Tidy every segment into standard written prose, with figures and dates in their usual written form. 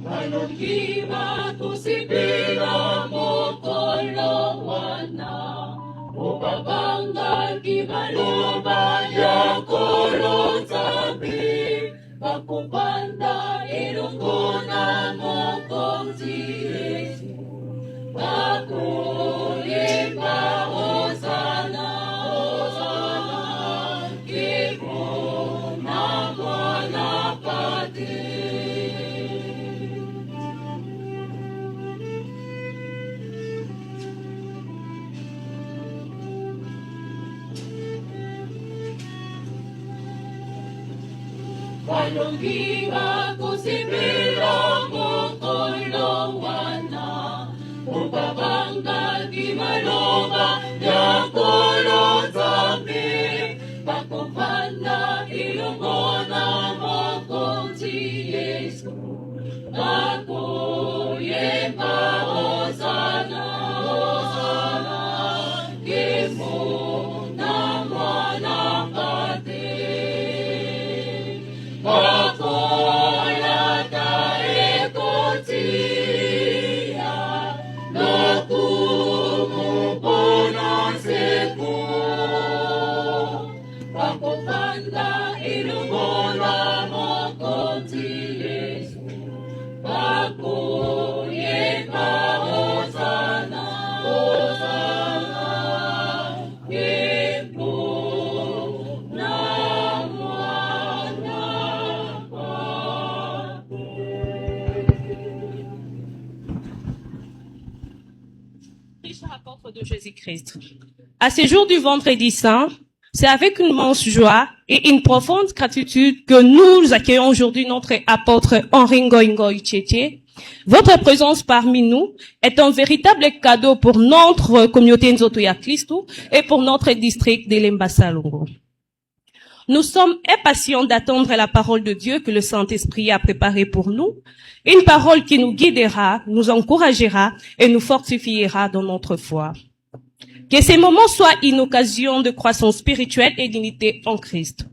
Malungiwa kusipira mokolo wana, upabanga kimaluba ya kolo tabi, bakupanda ilungona mokonzi Yesu, bakulimba hosana, hosana, kifu na mwana pati. Walungiwa kusipira mokolo wana, upabanga kimaluba ya kolo tabi, bakupanda ilungona mokonzi Yesu, bakuyemba hosana, hosana, kifu na mwana pati. Bakola taekotia, lokumu bona seku, bakupanda ilungona mokonzi Yesu, bakuyemba hosana, hosana, kifu na mwana pati. Riche apôtre de Jésus-Christ. À ce jour du vendredi saint, c'est avec une immense joie et une profonde gratitude que nous accueillons aujourd'hui notre apôtre Henri Ngoï Tchétché. Votre présence parmi nous est un véritable cadeau pour notre communauté Nzoto ya Kristo et pour notre district de Lemba-Salongo. Nous sommes impatients d'attendre la parole de Dieu que le Saint-Esprit a préparée pour nous, une parole qui nous guidera, nous encouragera et nous fortifiera dans notre foi. Que ces moments soient une occasion de croissance spirituelle et d'unité en Christ.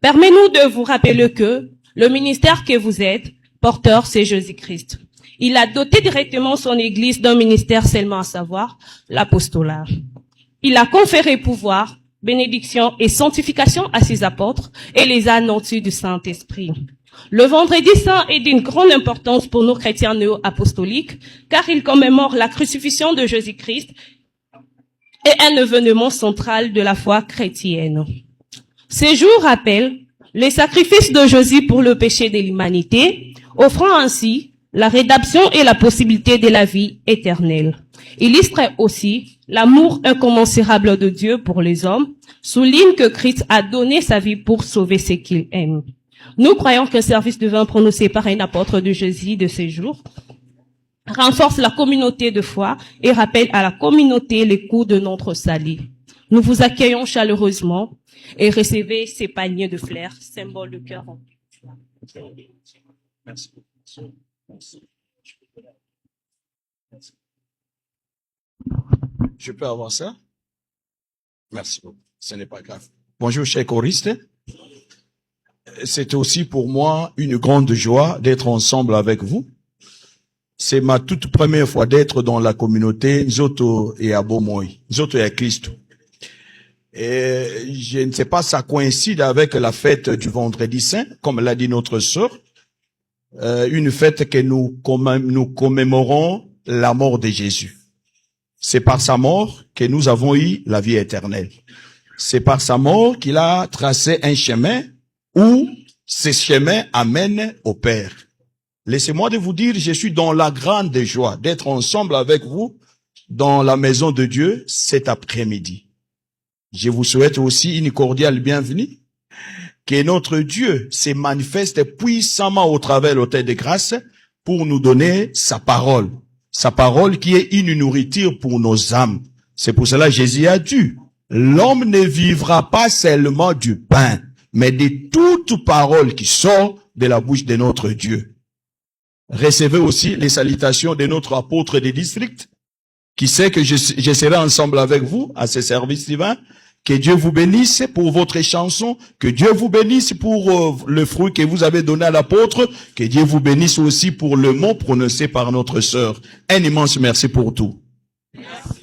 Permettez-nous de vous rappeler que le ministère que vous êtes, porteur, c'est Jésus-Christ. Il a doté directement son Église d'un ministère seulement, à savoir l'apostolat. Il a conféré pouvoir, bénédiction et sanctification à ses apôtres et les a anointis du Saint-Esprit. Le vendredi saint est d'une grande importance pour nos chrétiens néo-apostoliques, car il commémore la crucifixion de Jésus-Christ et un événement central de la foi chrétienne. Ces jours rappellent les sacrifices de Jésus pour le péché de l'humanité, offrant ainsi la rédemption et la possibilité de la vie éternelle. Illustre aussi l'amour incommensurable de Dieu pour les hommes, souligne que Christ a donné sa vie pour sauver ceux qu'il aime. Nous croyons qu'un service divin prononcé par un apôtre de Jésus de ces jours renforce la communauté de foi et rappelle à la communauté les coups de notre salut. Nous vous accueillons chaleureusement et recevez ces paniers de fleurs, symbole de cœur en Merci. Je peux avoir ça? Merci beaucoup. Ce n'est pas grave. Bonjour, chers choristes. C'est aussi pour moi une grande joie d'être ensemble avec vous. C'est ma toute première fois d'être dans la communauté Nzoto et Abomoy, Nzoto et Christ. Et je ne sais pas, ça coïncide avec la fête du vendredi saint, comme l'a dit notre sœur, une fête que nous commémorons la mort de Jésus. C'est par sa mort que nous avons eu la vie éternelle. C'est par sa mort qu'il a tracé un chemin où ce chemin amène au Père. Laissez-moi de vous dire, je suis dans la grande joie d'être ensemble avec vous dans la maison de Dieu cet après-midi. Je vous souhaite aussi une cordiale bienvenue. Que notre Dieu se manifeste puissamment au travers de l'autel de grâce pour nous donner sa parole. Sa parole qui est une nourriture pour nos âmes. C'est pour cela que Jésus a dit, l'homme ne vivra pas seulement du pain, mais de toute parole qui sort de la bouche de notre Dieu. Recevez aussi les salutations de notre apôtre des districts, qui sait que je serai ensemble avec vous à ce service divin, Que Dieu vous bénisse pour votre chanson. Que Dieu vous bénisse pour le fruit que vous avez donné à l'apôtre. Que Dieu vous bénisse aussi pour le mot prononcé par notre sœur. Un immense merci pour tout. Merci.